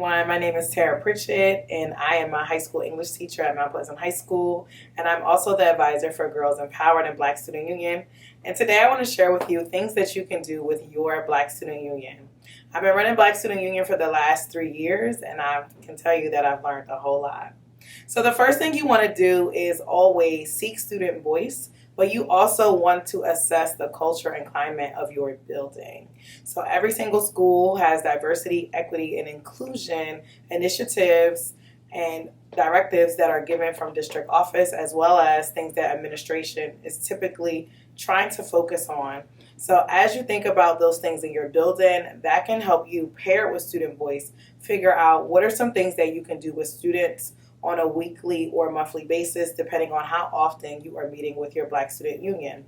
everyone. My name is Taria Pritchett, and I am a high school English teacher at Mount Pleasant High School, and I'm also the advisor for Girls Empowered and Black Student Union. And today I want to share with you things that you can do with your Black Student Union. I've been running Black Student Union for the last 3 years, and I can tell you that I've learned a whole lot. So the first thing you want to do is always seek student voice, but you also want to assess the culture and climate of your building. So every single school has diversity, equity, and inclusion initiatives and directives that are given from district office, as well as things that administration is typically trying to focus on. So as you think about those things in your building, that can help you pair it with student voice, figure out what are some things that you can do with students on a weekly or monthly basis, depending on how often you are meeting with your Black Student Union.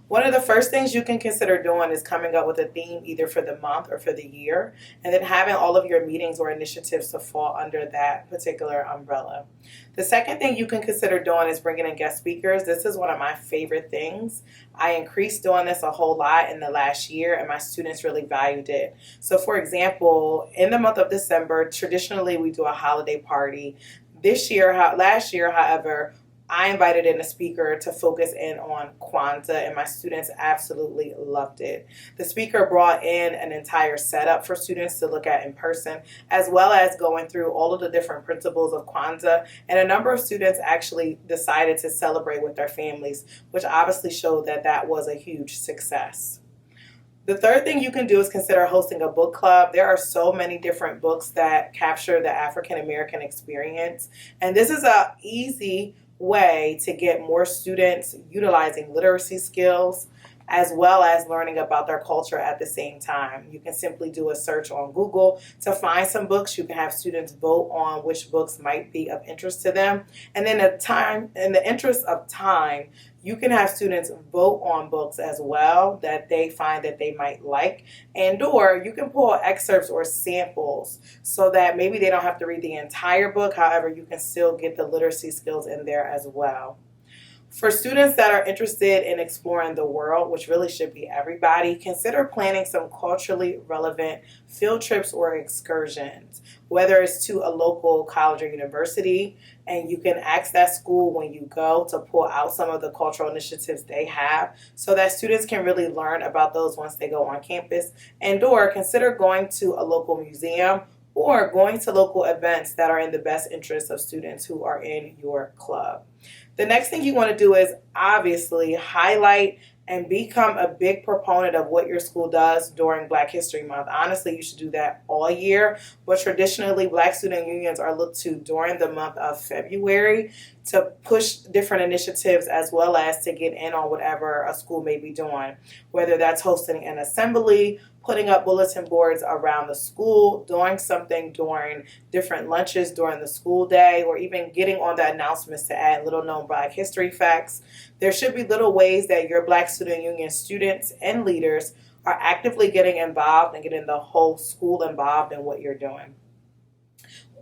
One of the first things you can consider doing is coming up with a theme either for the month or for the year, and then having all of your meetings or initiatives to fall under that particular umbrella. The second thing you can consider doing is bringing in guest speakers. This is one of my favorite things. I increased doing this a whole lot in the last year, and my students really valued it. So for example, in the month of December, traditionally we do a holiday party. Last year, however, I invited in a speaker to focus in on Kwanzaa, and my students absolutely loved it. The speaker brought in an entire setup for students to look at in person, as well as going through all of the different principles of Kwanzaa, and a number of students actually decided to celebrate with their families, which obviously showed that that was a huge success. The third thing you can do is consider hosting a book club. There are so many different books that capture the African American experience, and this is an easy way to get more students utilizing literacy skills as well as learning about their culture at the same time. You can simply do a search on Google to find some books. You can have students vote on which books might be of interest to them. And then in the interest of time, you can have students vote on books as well that they find that they might like, and or you can pull excerpts or samples so that maybe they don't have to read the entire book. However, you can still get the literacy skills in there as well. For students that are interested in exploring the world, which really should be everybody, consider planning some culturally relevant field trips or excursions, whether it's to a local college or university, and you can ask that school when you go to pull out some of the cultural initiatives they have so that students can really learn about those once they go on campus, and or consider going to a local museum or going to local events that are in the best interest of students who are in your club. The next thing you want to do is obviously highlight and become a big proponent of what your school does during Black History Month. Honestly, you should do that all year, but traditionally Black student unions are looked to during the month of February to push different initiatives as well as to get in on whatever a school may be doing, whether that's hosting an assembly, putting up bulletin boards around the school, doing something during different lunches during the school day, or even getting on the announcements to add little known Black history facts. There should be little ways that your Black Student Union students and leaders are actively getting involved and getting the whole school involved in what you're doing.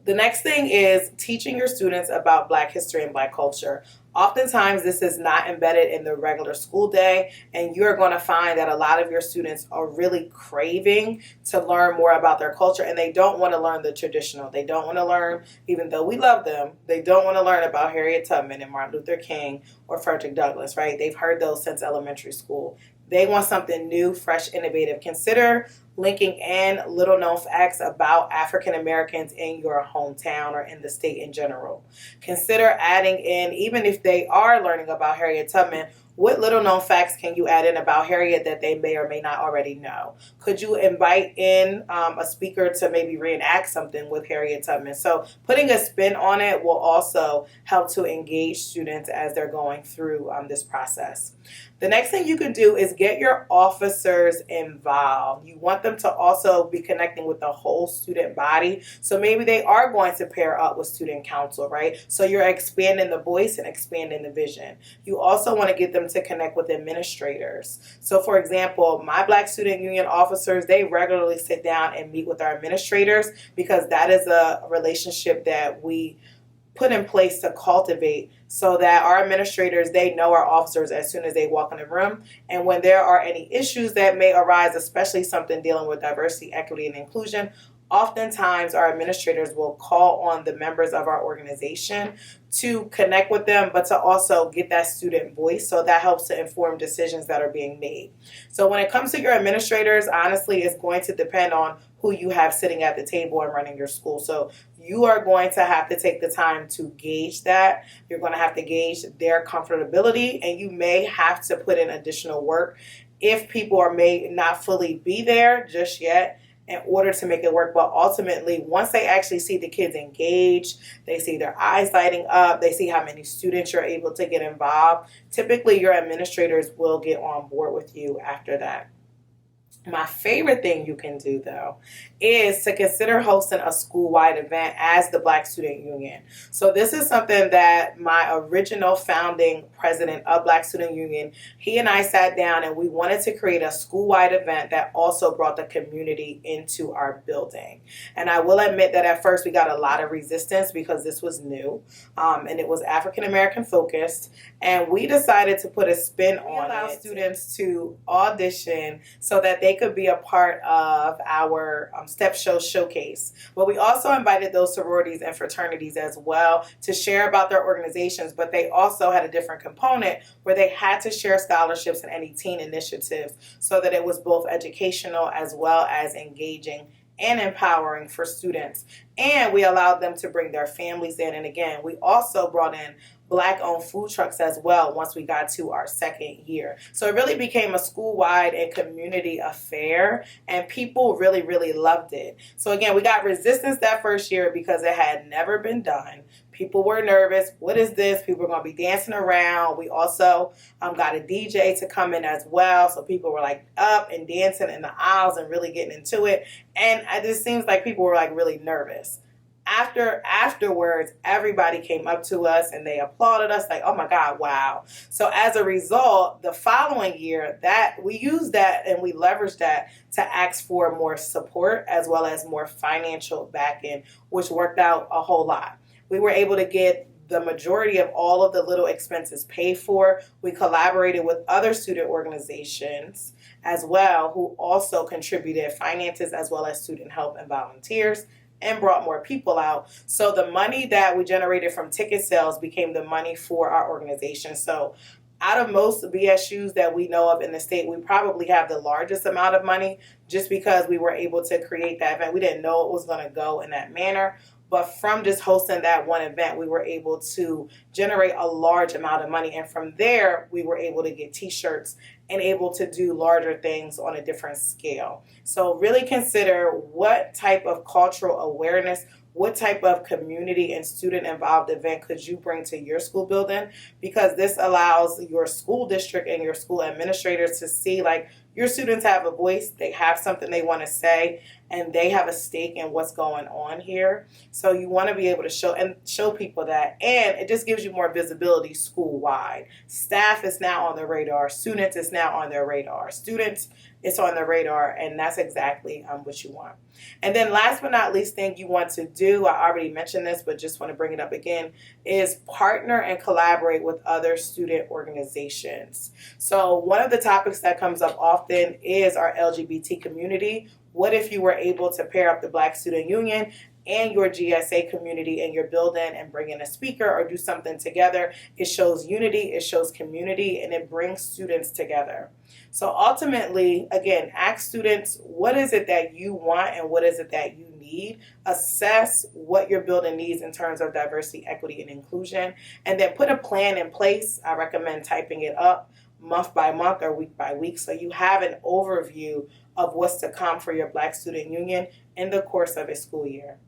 The next thing is teaching your students about Black history and Black culture. Oftentimes, this is not embedded in the regular school day, and you're going to find that a lot of your students are really craving to learn more about their culture, and they don't want to learn the traditional. They don't want to learn, even though we love them, they don't want to learn about Harriet Tubman and Martin Luther King or Frederick Douglass, right? They've heard those since elementary school. They want something new, fresh, innovative. Consider linking in little known facts about African Americans in your hometown or in the state in general. Consider adding in, even if they are learning about Harriet Tubman, what little known facts can you add in about Harriet that they may or may not already know? Could you invite in a speaker to maybe reenact something with Harriet Tubman? So putting a spin on it will also help to engage students as they're going through this process. The next thing you can do is get your officers involved. You want them to also be connecting with the whole student body. So maybe they are going to pair up with student council, right? So you're expanding the voice and expanding the vision. You also want to get them to connect with administrators. So for example, my Black Student Union officers, they regularly sit down and meet with our administrators because that is a relationship that we put in place to cultivate so that our administrators, they know our officers as soon as they walk in the room. And when there are any issues that may arise, especially something dealing with diversity, equity, and inclusion, oftentimes our administrators will call on the members of our organization to connect with them, but to also get that student voice. So that helps to inform decisions that are being made. So when it comes to your administrators, honestly, it's going to depend on who you have sitting at the table and running your school. So you are going to have to take the time to gauge that. You're going to have to gauge their comfortability, and you may have to put in additional work if people may not fully be there just yet in order to make it work. But ultimately, once they actually see the kids engaged, they see their eyes lighting up, they see how many students you're able to get involved, typically your administrators will get on board with you after that. My favorite thing you can do, though, is to consider hosting a school-wide event as the Black Student Union. So this is something that my original founding president of Black Student Union, he and I sat down and we wanted to create a school-wide event that also brought the community into our building. And I will admit that at first we got a lot of resistance because this was new, and it was African American focused, and we decided to put a spin on it. Allow students to audition so that they could be a part of our step show showcase. But we also invited those sororities and fraternities as well to share about their organizations, but they also had a different component where they had to share scholarships and any teen initiatives so that it was both educational as well as engaging and empowering for students. And we allowed them to bring their families in. And again, we also brought in Black-owned food trucks as well once we got to our second year. So it really became a school-wide and community affair, and people really, really loved it. So again, we got resistance that first year because it had never been done. People were nervous. What is this? People were going to be dancing around. We also got a DJ to come in as well. So people were like up and dancing in the aisles and really getting into it. And it just seems like people were like really nervous. Afterwards, everybody came up to us and they applauded us like, oh my God, wow. So as a result, the following year, that we used that and we leveraged that to ask for more support as well as more financial backing, which worked out a whole lot. We were able to get the majority of all of the little expenses paid for. We collaborated with other student organizations as well who also contributed finances as well as student help and volunteers, and brought more people out. So the money that we generated from ticket sales became the money for our organization. So out of most BSUs that we know of in the state, we probably have the largest amount of money just because we were able to create that event. We didn't know it was going to go in that manner. But from just hosting that one event, we were able to generate a large amount of money. And from there, we were able to get t-shirts and able to do larger things on a different scale. So really consider what type of cultural awareness, what type of community and student involved event could you bring to your school building, because this allows your school district and your school administrators to see like your students have a voice, they have something they want to say, and they have a stake in what's going on here. So you want to be able to show people that, and it just gives you more visibility school-wide. Staff is now on the radar. Students is now on their radar. Students, it's on the radar, and that's exactly what you want. And then last but not least thing you want to do, I already mentioned this, but just want to bring it up again, is partner and collaborate with other student organizations. So one of the topics that comes up often is our LGBT community. What if you were able to pair up the Black Student Union and your GSA community in your building and bring in a speaker or do something together? It shows unity, it shows community, and it brings students together. So ultimately, again, ask students, what is it that you want and what is it that you need? Assess what your building needs in terms of diversity, equity, and inclusion, and then put a plan in place. I recommend typing it up month by month or week by week so you have an overview of what's to come for your Black Student Union in the course of a school year.